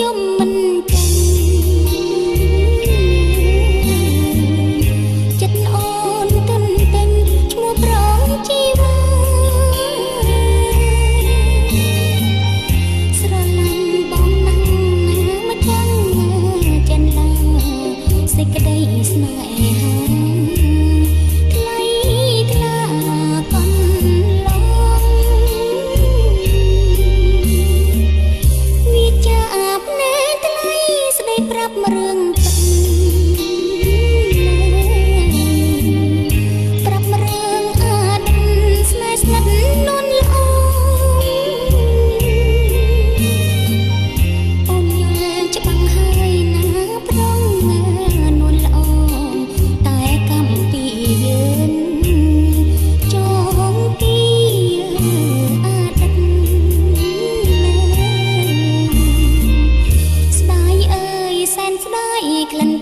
យំមិនចាញ់ចិត្តអូនទន់ទិញឈ្មោះប្រងជីវ៉ាស្រឡាញ់បងណាស់ណាមកចាំងចិនឡាសេចក្តីស្នេហាថ្លៃថ្លាកុនឡងវាចាបណែថ្លៃស្ដីប្រាប់រឿងពិតប្រាប់រឿងអាដិនស្នេហ៍ស្និទ្ធនន់ល្អអូនយល់ច្បាស់ហើយណាប្រងនន់ល្អតែកម្មពីយើងចងពីអាដិនស្ដាយអើយសែនស្ដាយក្លិន